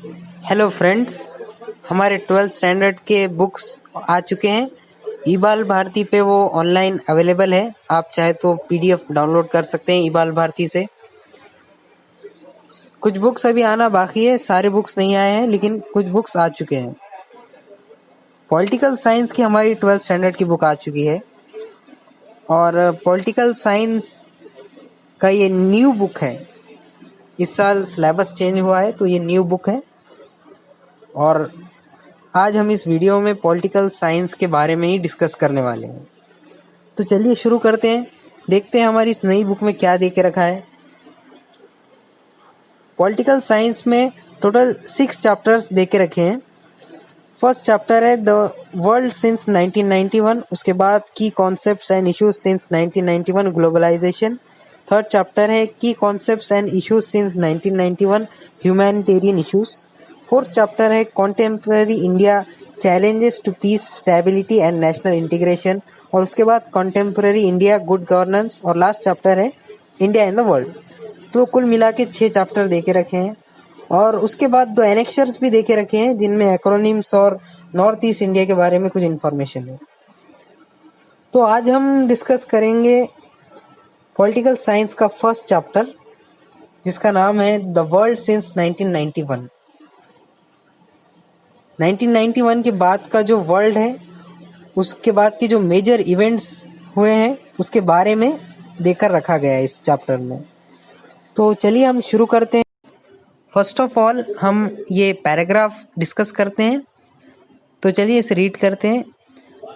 Hello friends, हमारे 12th standard के books आ चुके हैं। ईबाल भारती पे वो ऑनलाइन अवेलेबल है। आप चाहे तो पीडीएफ डाउनलोड कर सकते हैं ईबाल भारती से। कुछ बुक्स अभी आना बाकी है, सारे बुक्स नहीं आए हैं लेकिन कुछ बुक्स आ चुके हैं। पॉलिटिकल साइंस की हमारी 12th स्टैंडर्ड की बुक आ चुकी है और पॉलिटिकल साइंस का ये न्यू बुक है। इस साल सिलेबस चेंज हुआ है तो ये न्यू बुक है और आज हम इस वीडियो में पॉलिटिकल साइंस के बारे में ही डिस्कस करने वाले हैं। तो चलिए शुरू करते हैं, देखते हैं हमारी इस नई बुक में क्या दे के रखा है। पॉलिटिकल साइंस में टोटल 6 चैप्टर्स दे के रखे हैं। फर्स्ट चैप्टर है द वर्ल्ड सिंस 1991, उसके बाद key concepts and issues since 1991 globalisation. Third chapter है key concepts and issues since 1991 humanitarian issues. Fourth chapter है contemporary India challenges to peace stability and national integration, और उसके बाद contemporary India good governance, और last chapter है India in the world. तो कुल मिला के 6 चैप्टर दे के रखे हैं और उसके बाद 2 एनेक्चर्स भी दे के रखे हैं जिनमें एक्रोनिम्स और नॉर्थ ईस्ट इंडिया के बारे में कुछ इन्फॉर्मेशन है। तो आज हम डिस्कस करेंगे पॉलिटिकल साइंस का फर्स्ट चैप्टर जिसका नाम है द वर्ल्ड सिंस 1991। 1991 के बाद का जो वर्ल्ड है, उसके बाद के जो मेजर इवेंट्स हुए हैं उसके बारे में देकर रखा गया है इस चैप्टर में। तो चलिए हम शुरू करते हैं। फर्स्ट ऑफ ऑल हम ये पैराग्राफ डिस्कस करते हैं, तो चलिए इसे रीड करते हैं।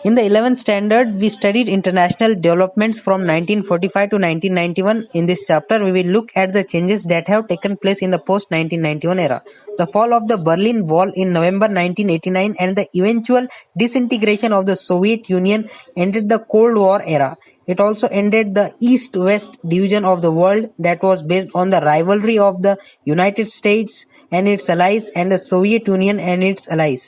In the 11th standard, we studied international developments from 1945 to 1991. In this chapter, we will look at the changes that have taken place in the post-1991 era. The fall of the Berlin Wall in November 1989 and the eventual disintegration of the Soviet Union ended the Cold War era. It also ended the East-West division of the world that was based on the rivalry of the United States and its allies and the Soviet Union and its allies.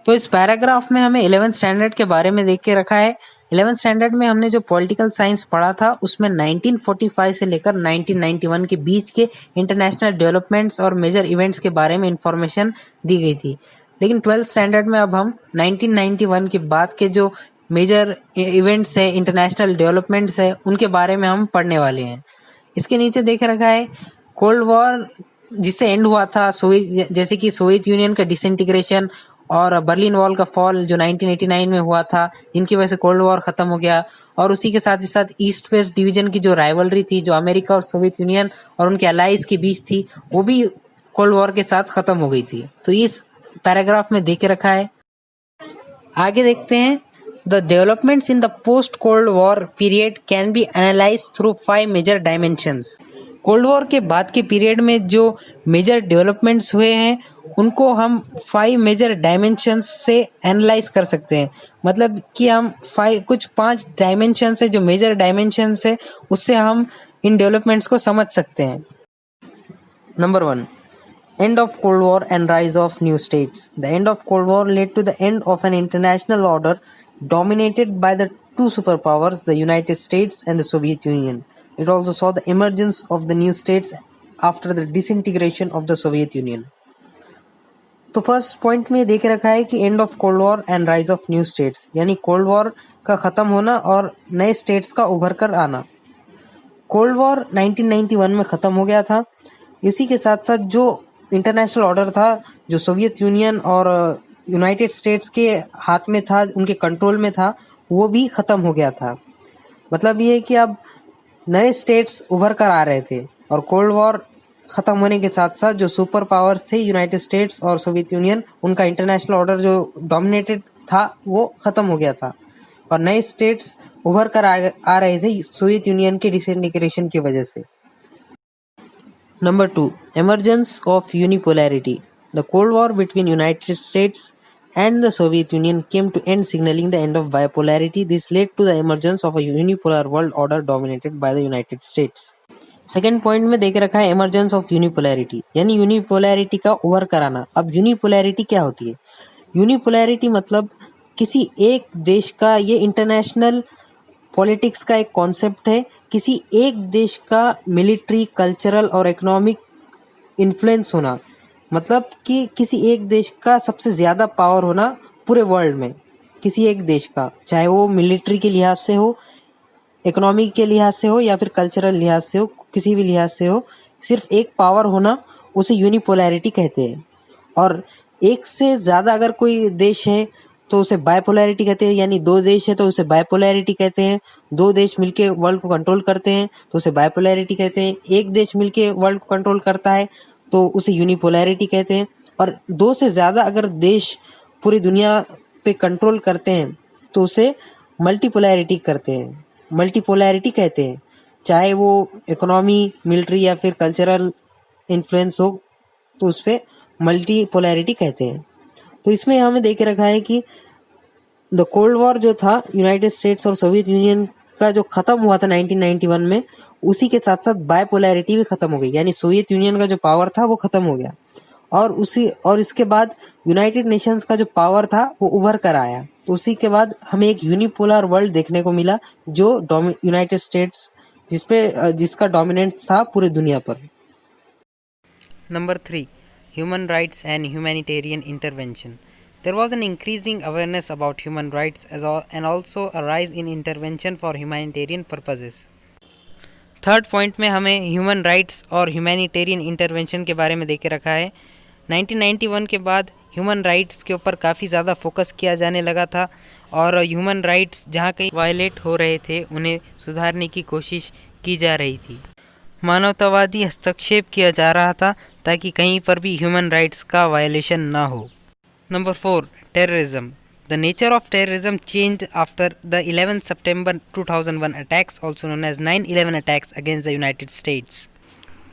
तो इस paragraph में हमें 11th standard के बारे में देख के रखा है। 11th स्टैंडर्ड में हमने जो पॉलिटिकल साइंस पढ़ा था उसमें 1945 से लेकर 1991 के बीच के इंटरनेशनल डेवलपमेंट्स और मेजर इवेंट्स के बारे में इंफॉर्मेशन दी गई थी। लेकिन 12th स्टैंडर्ड में अब हम 1991 के बाद के जो मेजर इवेंट्स है, इंटरनेशनल डेवलपमेंट्स है, उनके बारे में हम पढ़ने वाले हैं। इसके नीचे देख रखा है कोल्ड वॉर जिससे एंड हुआ था, जैसे कि सोवियत यूनियन का डिसइंटीग्रेशन और बर्लिन वॉल का फॉल जो 1989 में हुआ था, जिनकी वजह से कोल्ड वॉर खत्म हो गया। और उसी के साथ ही साथ ईस्ट वेस्ट डिवीजन की जो राइवलरी थी, जो अमेरिका और सोवियत यूनियन और उनके अलाइज के बीच थी, वो भी कोल्ड वॉर के साथ खत्म हो गई थी। तो इस पैराग्राफ में दे के रखा है। आगे देखते हैं। The developments in the post cold war period can be analyse through 5 major dimensions. Cold war के बाद के पीरियड में जो मेजर डेवलपमेंट्स हुए हैं उनको हम 5 मेजर डायमेंशंस से एनालाइज कर सकते हैं। मतलब कि हम 5 डायमेंशंस है, जो मेजर डायमेंशंस है, उससे हम इन डेवलपमेंट्स को समझ सकते हैं। Number 1, End of Cold War and rise of new states. The end of Cold War led to the end of an international order dominated by the two superpowers, the United States and the Soviet Union. It also saw the emergence of the new states after the disintegration of the Soviet Union. तो first point में देख रखा है कि end of cold war and rise of new states, यानी cold war का खत्म होना और नए स्टेट्स का उभर कर आना। कोल्ड वॉर 1991 में खत्म हो गया था। इसी के साथ साथ जो इंटरनेशनल ऑर्डर था, जो सोवियत यूनियन और यूनाइटेड स्टेट्स के हाथ में था, उनके कंट्रोल में था, वो भी खत्म हो गया था। मतलब ये है कि अब नए स्टेट्स उभर कर आ रहे थे और कोल्ड वॉर खत्म होने के साथ साथ जो सुपर पावर्स थे, यूनाइटेड स्टेट्स और सोवियत यूनियन, उनका इंटरनेशनल ऑर्डर जो डोमिनेटेड था वो खत्म हो गया था और नए स्टेट्स उभर कर आ रहे थे सोवियत यूनियन के डिसइंटीग्रेशन की वजह से। Number 2, emergence of unipolarity. The Cold War between United States and the Soviet Union came to end, signaling the end of bipolarity. This led to the emergence of a unipolar world order dominated by the United States. Second point में देख रखा है emergence of unipolarity, यानी unipolarity का उभर कर आना। अब यूनिपोलैरिटी क्या होती है? यूनिपोलैरिटी मतलब किसी एक देश का, ये इंटरनेशनल पॉलिटिक्स का एक कॉन्सेप्ट है, किसी एक देश का मिलिट्री, कल्चरल और इकोनॉमिक इन्फ्लुएंस होना, मतलब कि किसी एक देश का सबसे ज़्यादा पावर होना पूरे वर्ल्ड में, किसी एक देश का, चाहे वो मिलिट्री के लिहाज से हो, इकोनॉमी के लिहाज से हो या फिर कल्चरल लिहाज से हो, किसी भी लिहाज से हो, सिर्फ एक पावर होना उसे यूनिपोलैरिटी कहते हैं। और एक से ज़्यादा अगर कोई देश है तो उसे बायपोलैरिटी कहते हैं, यानी दो देश है तो उसे बायपोलैरिटी कहते हैं। दो देश मिलके वर्ल्ड को कंट्रोल करते हैं तो उसे बायपोलैरिटी कहते हैं। एक देश मिलके वर्ल्ड को कंट्रोल करता है तो उसे यूनिपोलैरिटी कहते हैं। और दो से ज़्यादा अगर देश पूरी दुनिया पे कंट्रोल करते हैं तो उसे मल्टीपोलैरिटी कहते हैं। चाहे वो इकोनॉमी, मिलिट्री या फिर कल्चरल इन्फ्लुएंस हो तो उस पे मल्टीपोलैरिटी कहते हैं। तो इसमें हमें देख के रखा है कि द कोल्ड वॉर जो था यूनाइटेड स्टेट्स और सोवियत यूनियन का जो खत्म हुआ था 1991 में, उसी के साथ साथ बायपोलैरिटी भी खत्म हो गई, यानी सोवियत यूनियन का जो पावर था वो खत्म हो गया और इसके बाद यूनाइटेड नेशंस का जो पावर था वो उभर कर आया। तो उसी के बाद हमें एक यूनिपोलर वर्ल्ड देखने को मिला जो यूनाइटेड स्टेट्स जिसका डोमिनेंस था पूरी दुनिया पर। Number 3. Human rights and humanitarian intervention. There was an increasing awareness about human rights and also a rise in intervention for humanitarian purposes. Third point में हमें ह्यूमन राइट्स और ह्यूमैनिटेरियन इंटरवेंशन के बारे में देख के रखा है। 1991 के बाद ह्यूमन राइट्स के ऊपर काफ़ी ज़्यादा फोकस किया जाने लगा था और ह्यूमन राइट्स जहाँ कहीं वायलेट हो रहे थे उन्हें सुधारने की कोशिश की जा रही थी। मानवतावादी हस्तक्षेप किया जा रहा था ताकि कहीं पर भी ह्यूमन राइट्स का वायलेशन ना हो। Number 4. Terrorism. The nature of terrorism changed after the 11 September 2001 attacks, also known as 9/11 attacks against the United States.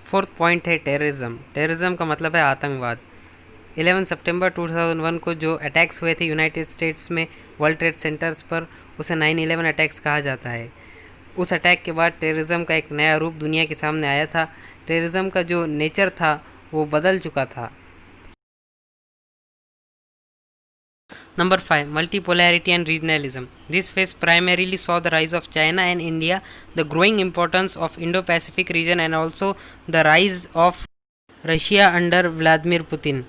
Fourth point है टेररिज्म। टेररिज्म का मतलब है आतंकवाद। 11 सितंबर 2001 को जो अटैक्स हुए थे यूनाइटेड स्टेट्स में वर्ल्ड ट्रेड सेंटर्स पर, उसे 9/11 अटैक्स कहा जाता है। उस अटैक के बाद टेररिज्म का एक नया रूप दुनिया के सामने आया था। टेररिज्म का जो नेचर था वो बदल चुका था। Number 5. Multipolarity and regionalism. This phase primarily saw the rise of China and India, the growing importance of Indo-Pacific region and also the rise of Russia under Vladimir Putin.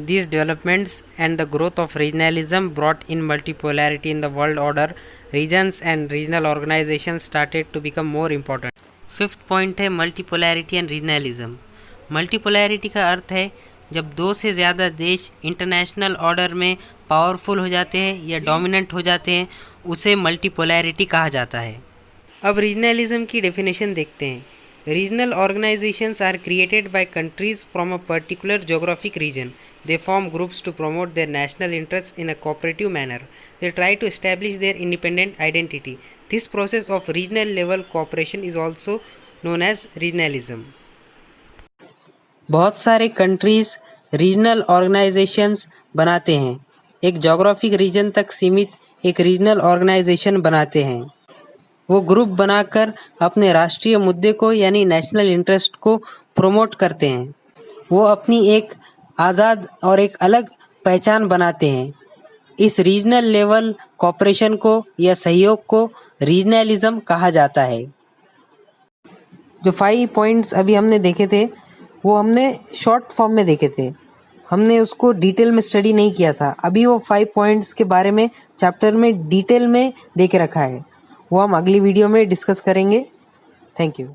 These developments and the growth of regionalism brought in multipolarity in the world order. Regions and regional organizations started to become more important. Fifth point है multipolarity and regionalism. Multipolarity का अर्थ है जब दो से ज़्यादा देश international order में powerful हो जाते हैं या डोमिनेंट हो जाते हैं, उसे मल्टीपोलैरिटी कहा जाता है। अब रीजनलिज्म की डेफिनेशन देखते हैं। Regional organisations are created by countries from a particular geographic region. They form groups to promote their national interests in a cooperative manner. They try to establish their independent identity. This process of regional level cooperation is also known as regionalism. बहुत सारे countries regional organisations बनाते हैं, एक geographic reason तक सीमित एक regional organisation बनाते हैं। वो ग्रुप बनाकर अपने राष्ट्रीय मुद्दे को यानी नेशनल इंटरेस्ट को प्रमोट करते हैं। वो अपनी एक आज़ाद और एक अलग पहचान बनाते हैं। इस रीजनल लेवल कॉपरेशन को या सहयोग को रीजनलिज्म कहा जाता है। जो 5 पॉइंट्स अभी हमने देखे थे वो हमने शॉर्ट फॉर्म में देखे थे, हमने उसको डिटेल में स्टडी नहीं किया था। अभी वो 5 पॉइंट्स के बारे में चैप्टर में डिटेल में दे के रखा है, वो हम अगली वीडियो में डिस्कस करेंगे। Thank you.